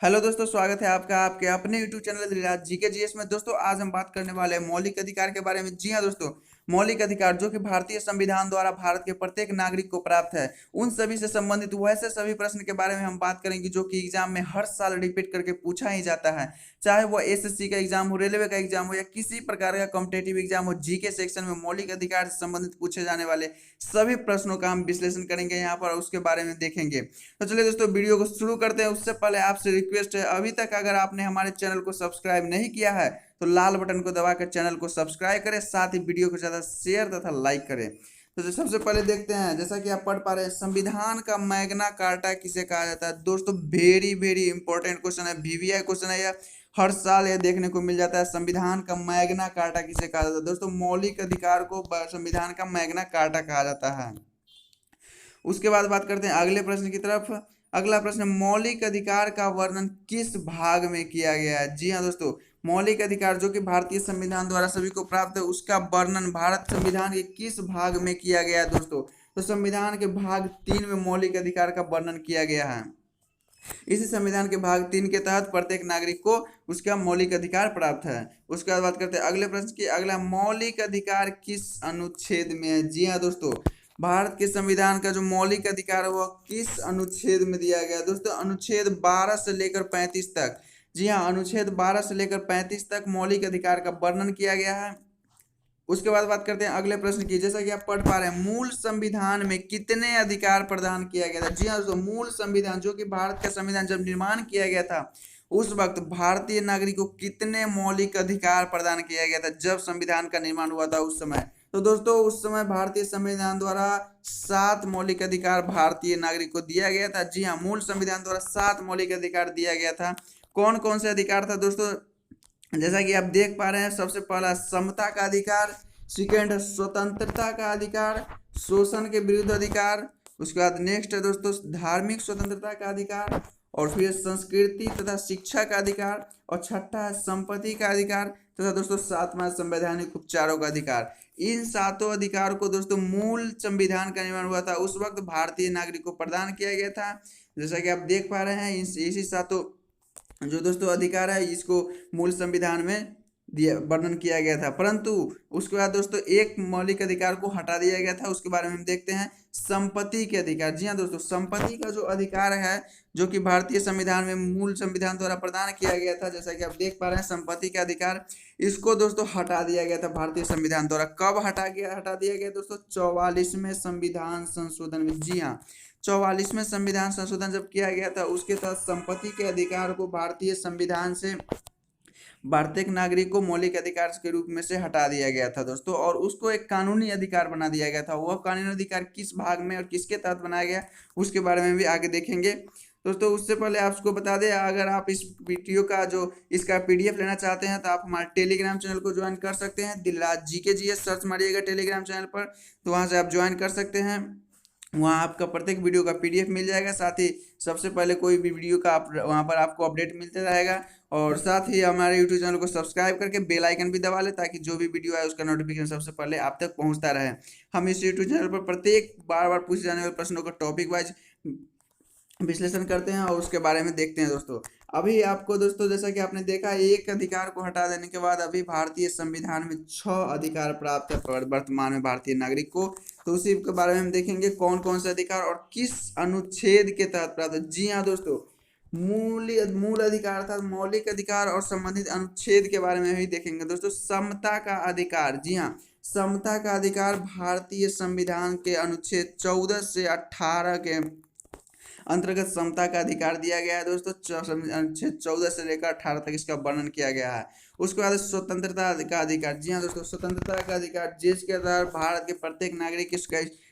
Hello दोस्तों, स्वागत है आपका आपके अपने यूट्यूब चैनल रिलाज जीके जीएस में। दोस्तों आज हम बात करने वाले हैं मौलिक अधिकार के बारे में। जी हाँ दोस्तों, मौलिक अधिकार जो कि भारतीय संविधान द्वारा भारत के प्रत्येक नागरिक को प्राप्त है, उन सभी से संबंधित वैसे सभी प्रश्न के बारे में हम बात करेंगे जो कि एग्जाम में हर साल रिपीट करके पूछा ही जाता है। चाहे वो एसएससी का एग्जाम हो, रेलवे का एग्जाम हो या किसी प्रकार का कॉम्पिटेटिव एग्जाम हो, जीके सेक्शन में मौलिक अधिकार से संबंधित पूछे जाने वाले सभी प्रश्नों का हम विश्लेषण करेंगे यहाँ पर, उसके बारे में देखेंगे। तो चलिए दोस्तों, वीडियो को शुरू करते हैं। उससे पहले आपसे रिक्वेस्ट है, अभी तक अगर आपने हमारे चैनल को सब्सक्राइब नहीं किया है तो लाल बटन को दबाकर चैनल को सब्सक्राइब करें, साथ ही वीडियो को ज़्यादा शेयर तथा लाइक करें। तो सबसे पहले देखते हैं, जैसा कि आप पढ़ पा रहे हैं, संविधान का मैग्ना कार्टा किसे कहा जाता है। दोस्तों वेरी वेरी इंपॉर्टेंट क्वेश्चन है, वीवीआई क्वेश्चन है, यह हर साल यह देखने को मिल जाता है। संविधान का मैग्ना कार्टा किसे कहा जाता है। दोस्तों मौलिक अधिकार को संविधान का मैग्ना कार्टा कहा जाता है। उसके बाद बात करते हैं अगले प्रश्न की तरफ। अगला प्रश्न, मौलिक अधिकार का वर्णन किस भाग में किया गया है। जी हाँ दोस्तों, मौलिक अधिकार जो कि भारतीय संविधान द्वारा सभी को प्राप्त है, उसका वर्णन भारत संविधान के किस भाग में किया गया है दोस्तों। तो संविधान के भाग 3 में मौलिक अधिकार का वर्णन किया गया है। इसी संविधान के भाग 3 के तहत प्रत्येक नागरिक को उसका मौलिक अधिकार प्राप्त है। उसके बाद बात करते हैं अगले प्रश्न की। अगला, मौलिक अधिकार किस अनुच्छेद में है। जी हाँ दोस्तों, भारत के संविधान का जो मौलिक अधिकार है वह किस अनुच्छेद में दिया गया है। दोस्तों अनुच्छेद 12 से लेकर 35 तक। जी हाँ, अनुच्छेद 12 से लेकर 35 तक मौलिक अधिकार का वर्णन किया गया है। उसके बाद बात करते हैं अगले प्रश्न की। जैसा कि आप पढ़ पा रहे हैं, मूल संविधान में कितने अधिकार प्रदान किया गया था। जी हाँ दोस्तों, मूल संविधान जो कि भारत का संविधान जब निर्माण किया गया था, उस वक्त भारतीय नागरिक को कितने मौलिक अधिकार प्रदान किया गया था। जब संविधान का निर्माण हुआ था उस समय, तो दोस्तों उस समय भारतीय संविधान द्वारा 7 मौलिक अधिकार भारतीय नागरिक को दिया गया था। जी हाँ, मूल संविधान द्वारा 7 मौलिक अधिकार दिया गया था। कौन कौन से अधिकार था दोस्तों, जैसा कि आप देख पा रहे हैं, सबसे पहला समता का अधिकार, सेकेंड है स्वतंत्रता का अधिकार, शोषण के विरुद्ध अधिकार, उसके बाद नेक्स्ट है दोस्तों धार्मिक स्वतंत्रता का अधिकार, और फिर संस्कृति तथा शिक्षा का अधिकार, और छठा है संपत्ति का अधिकार, तथा दोस्तों सातवां संवैधानिक उपचारों का अधिकार। इन सातों अधिकार को दोस्तों मूल संविधान का निर्माण हुआ था उस वक्त भारतीय नागरिक को प्रदान किया गया था। जैसा कि आप देख पा रहे हैं, इसी सातों जो दोस्तों अधिकार है इसको मूल संविधान में दिया वर्णन किया गया था। परंतु उसके बाद दोस्तों एक मौलिक अधिकार को हटा दिया गया था, उसके बारे में हम देखते हैं, संपत्ति के अधिकार। जी हाँ दोस्तों, संपत्ति का जो अधिकार है जो कि भारतीय संविधान में मूल संविधान द्वारा प्रदान किया गया था, जैसा कि आप देख पा रहे हैं संपत्ति का अधिकार, इसको दोस्तों हटा दिया गया था भारतीय संविधान द्वारा। कब हटा दिया गया दोस्तों, 44वें संविधान संशोधन में। जी हाँ, 44वें संविधान संशोधन जब किया गया था, उसके तहत संपत्ति के अधिकार को भारतीय संविधान से प्रत्येक नागरिक को मौलिक अधिकार के रूप में से हटा दिया गया था दोस्तों, और उसको एक कानूनी अधिकार बना दिया गया था। वह कानूनी अधिकार किस भाग में और किसके तहत बनाया गया, उसके बारे में भी आगे देखेंगे दोस्तों। उससे पहले आपको बता दें, अगर आप इस वीडियो का जो इसका पीडीएफ लेना चाहते हैं तो आप हमारे टेलीग्राम चैनल को ज्वाइन कर सकते हैं। दिलराज जीके जीएस सर्च मारिएगा टेलीग्राम चैनल पर, तो वहाँ से आप ज्वाइन कर सकते हैं। वहाँ आपका प्रत्येक वीडियो का पीडीएफ मिल जाएगा, साथ ही सबसे पहले कोई भी वीडियो का आप वहाँ पर आपको अपडेट मिलता रहेगा। और साथ ही हमारे यूट्यूब चैनल को सब्सक्राइब करके बेल आइकन भी दबा लें, ताकि जो भी वीडियो आए उसका नोटिफिकेशन सबसे पहले आप तक पहुँचता रहे। हम इस यूट्यूब चैनल पर प्रत्येक बार बार पूछे जाने वाले प्रश्नों का टॉपिक वाइज विश्लेषण करते हैं और उसके बारे में देखते हैं दोस्तों। अभी आपको दोस्तों, जैसा कि आपने देखा, एक अधिकार को हटा देने के बाद अभी भारतीय संविधान में 6 अधिकार प्राप्त है वर्तमान में भारतीय नागरिक को। तो उसी के बारे में हम देखेंगे कौन कौन से अधिकार और किस अनुच्छेद के तहत प्राप्त है। जी हाँ दोस्तों, मूल अधिकार था, मौलिक अधिकार और संबंधित अनुच्छेद के बारे में भी देखेंगे दोस्तों। समता का अधिकार, जी हाँ, समता का अधिकार भारतीय संविधान के अनुच्छेद 14 से 18 के अंतर्गत समता का अधिकार दिया गया है दोस्तों। अनुच्छेद 14 से लेकर 18 तक इसका वर्णन किया गया है। उसके बाद स्वतंत्रता का अधिकार। जी हाँ दोस्तों, स्वतंत्रता का अधिकार जिसके आधार भारत के प्रत्येक नागरिक को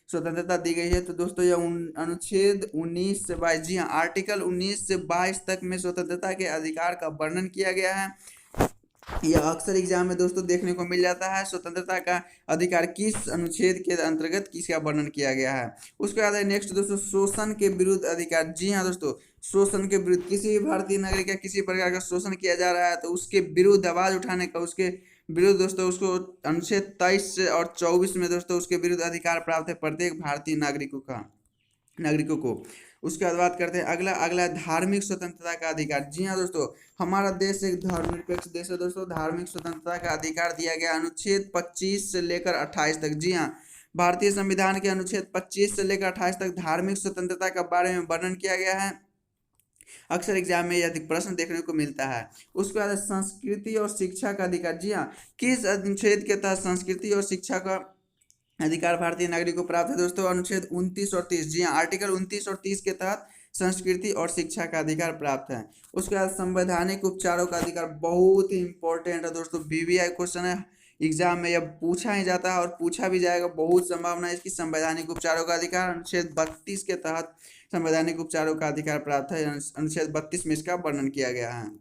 स्वतंत्रता दी गई है। तो दोस्तों यह अनुच्छेद 19 से 22, जी हाँ, आर्टिकल 19 से 22 तक में स्वतंत्रता के अधिकार का वर्णन किया गया है। यह अक्सर एग्जाम में दोस्तों देखने को मिल जाता है, स्वतंत्रता का अधिकार किस अनुच्छेद के अंतर्गत किसका वर्णन किया गया है। उसके बाद नेक्स्ट दोस्तों, शोषण के विरुद्ध अधिकार। जी हाँ दोस्तों, शोषण के विरुद्ध किसी भी भारतीय नागरिक का किसी प्रकार का शोषण किया जा रहा है तो उसके विरुद्ध आवाज उठाने का, उसके विरुद्ध दोस्तों उसको अनुच्छेद 23 और 24 में दोस्तों उसके विरुद्ध अधिकार प्राप्त है प्रत्येक भारतीय नागरिकों को। उसके बाद बात करते हैं अगला अगला धार्मिक स्वतंत्रता का अधिकार। जी हाँ दोस्तों, हमारा देश एक धर्मनिरपेक्ष देश है दोस्तों। धार्मिक स्वतंत्रता का अधिकार दिया गया अनुच्छेद 25 से लेकर 28 तक। जी हाँ, भारतीय संविधान के अनुच्छेद 25 से लेकर 28 तक धार्मिक स्वतंत्रता के बारे में वर्णन किया गया है। अक्सर एग्जाम में यह प्रश्न देखने को मिलता है। उसके बाद संस्कृति और शिक्षा का अधिकार। जी हाँ, किस अनुच्छेद के तहत संस्कृति और शिक्षा का अधिकार भारतीय नागरिक को प्राप्त है दोस्तों? अनुच्छेद 29 और 30। जी हाँ, आर्टिकल 29 और 30 के तहत संस्कृति और शिक्षा का अधिकार प्राप्त है। उसके बाद संवैधानिक उपचारों का अधिकार बहुत ही इंपॉर्टेंट है दोस्तों। बीबीआई क्वेश्चन है, एग्जाम में यह पूछा ही जाता है और पूछा भी जाएगा, बहुत संभावना है इसकी। संवैधानिक उपचारों का अधिकार अनुच्छेद 32 के तहत संवैधानिक उपचारों का अधिकार प्राप्त है। अनुच्छेद 32 में इसका वर्णन किया गया है।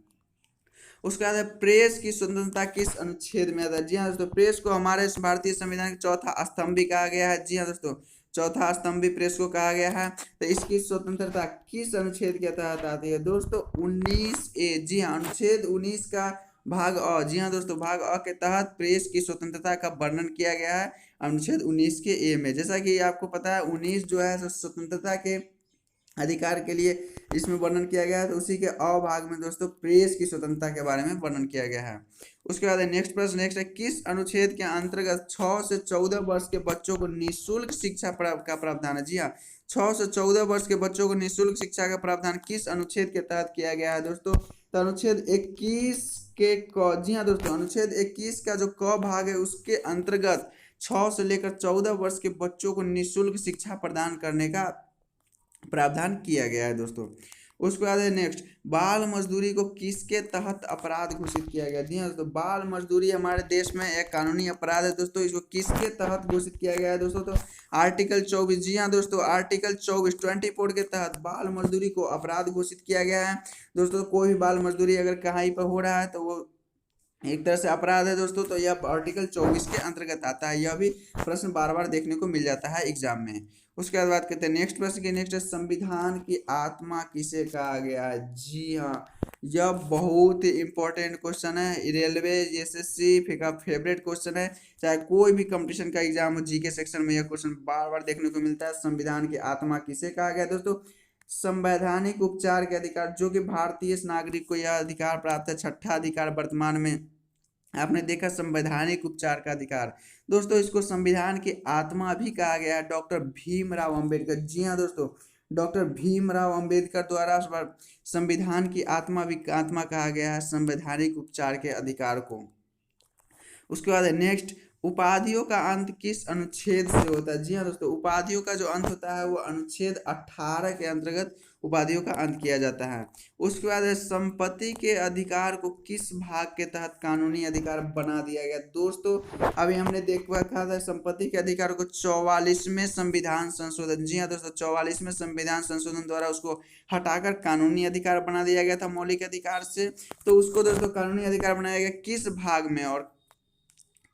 उसके बाद प्रेस की स्वतंत्रता किस अनुच्छेद में आता है? जी हाँ दोस्तों, प्रेस को हमारे भारतीय संविधान का चौथा स्तंभ भी कहा गया है। जी हाँ दोस्तों, चौथा स्तंभ भी प्रेस को कहा गया है। तो इसकी स्वतंत्रता किस अनुच्छेद के तहत आती है दोस्तों? 19A। जी हाँ, अनुच्छेद 19 का भाग अ। जी हाँ दोस्तों, भाग अ के तहत प्रेस की स्वतंत्रता का वर्णन किया गया है अनुच्छेद 19 के ए में। जैसा कि आपको पता है 19 जो है स्वतंत्रता के अधिकार के लिए इसमें वर्णन किया गया है, तो उसी के अ भाग में दोस्तों प्रेस की स्वतंत्रता के बारे में वर्णन किया गया है। उसके बाद नेक्स्ट प्रश्न नेक्स्ट है, किस अनुच्छेद के अंतर्गत 6 से 14 वर्ष के बच्चों को निःशुल्क शिक्षा का प्रावधान है? जी हाँ, 6 से 14 वर्ष के बच्चों को निःशुल्क शिक्षा का प्रावधान किस अनुच्छेद के तहत किया गया है दोस्तों? तो अनुच्छेद 21 के क। जी हाँ दोस्तों, अनुच्छेद 21 का जो क भाग है उसके अंतर्गत 6 से लेकर 14 वर्ष के बच्चों को निःशुल्क शिक्षा प्रदान करने का प्रावधान किया गया है दोस्तों। उसके बाद है नेक्स्ट, बाल मजदूरी को किसके तहत अपराध घोषित किया गया? जी हाँ दोस्तों, बाल मजदूरी हमारे देश में एक कानूनी अपराध है दोस्तों। इसको किसके तहत घोषित किया गया है दोस्तों? तो आर्टिकल 24। जी हाँ दोस्तों, आर्टिकल 24 के तहत बाल मजदूरी को अपराध घोषित किया गया है दोस्तों। कोई भी बाल मजदूरी अगर कहीं पर हो रहा है तो वो एक तरह से अपराध है दोस्तों। तो यह आर्टिकल 24 के अंतर्गत आता है। यह भी प्रश्न बार बार देखने को मिल जाता है एग्जाम में। उसके बाद बात करते हैं नेक्स्ट प्रश्न की। नेक्स्ट है, संविधान की आत्मा किसे कहा गया है? जी हाँ, यह बहुत ही इंपॉर्टेंट क्वेश्चन है। रेलवे, एसएससी का फेवरेट क्वेश्चन है। चाहे कोई भी कंपटीशन का एग्जाम हो, जीके सेक्शन में यह क्वेश्चन बार बार देखने को मिलता है। संविधान की आत्मा किसे कहा गया दोस्तों? संवैधानिक उपचार के अधिकार, जो कि भारतीय नागरिक को यह अधिकार प्राप्त है। छठा अधिकार वर्तमान में आपने देखा, संवैधानिक उपचार का अधिकार दोस्तों। इसको संविधान की आत्मा भी कहा गया है डॉक्टर भीमराव अंबेडकर। जी हाँ दोस्तों, डॉक्टर भीमराव अंबेडकर द्वारा संविधान की आत्मा कहा गया है संवैधानिक उपचार के अधिकार को। उसके बाद नेक्स्ट, उपाधियों का अंत किस अनुच्छेद से होता है? जी हाँ दोस्तों, उपाधियों का जो अंत होता है वो अनुच्छेद 18 के अंतर्गत उपाधियों का अंत किया जाता है। उसके बाद संपत्ति के अधिकार को किस भाग के तहत कानूनी अधिकार बना दिया गया दोस्तों? अभी हमने देखा था संपत्ति के अधिकार को 44वें संविधान संशोधन। जी हाँ दोस्तों, 44वें संविधान संशोधन द्वारा उसको हटाकर कानूनी अधिकार बना दिया गया था मौलिक अधिकार से। तो उसको दोस्तों कानूनी अधिकार बनाया गया किस भाग में और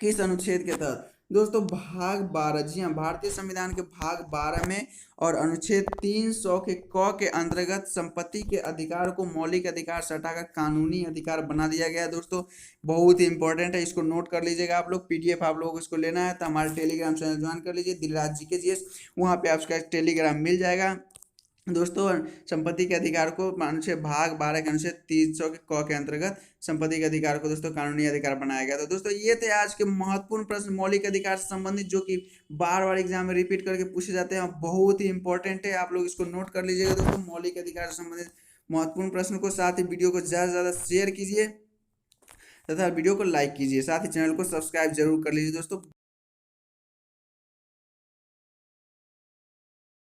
किस अनुच्छेद के तहत दोस्तों? भाग 12। जी हाँ, भारतीय संविधान के भाग 12 में और अनुच्छेद 300 के क के अंतर्गत संपत्ति के अधिकार को मौलिक अधिकार से हटाकर कानूनी अधिकार बना दिया गया है दोस्तों। बहुत ही इंपॉर्टेंट है, इसको नोट कर लीजिएगा आप लोग। पीडीएफ आप लोगों को इसको लेना है तो हमारे टेलीग्राम चैनल ज्वाइन कर लीजिए, दिलराज जीके जीएस। वहाँ पे आपका टेलीग्राम मिल जाएगा दोस्तों। संपत्ति के अधिकार को अनुच्छेद भाग 12 के अनुच्छेद 300 के क के अंतर्गत संपत्ति के अधिकार को दोस्तों कानूनी अधिकार बनाया गया। तो दोस्तों ये थे आज के महत्वपूर्ण प्रश्न मौलिक अधिकार से संबंधित, जो कि बार बार एग्जाम में रिपीट करके पूछे जाते हैं। बहुत ही इंपॉर्टेंट है, आप लोग इसको नोट कर लीजिएगा दोस्तों। मौलिक अधिकार से संबंधित महत्वपूर्ण प्रश्न को, साथ ही वीडियो को ज़्यादा से ज़्यादा शेयर कीजिए तथा वीडियो को लाइक कीजिए, साथ ही चैनल को सब्सक्राइब जरूर कर लीजिए दोस्तों।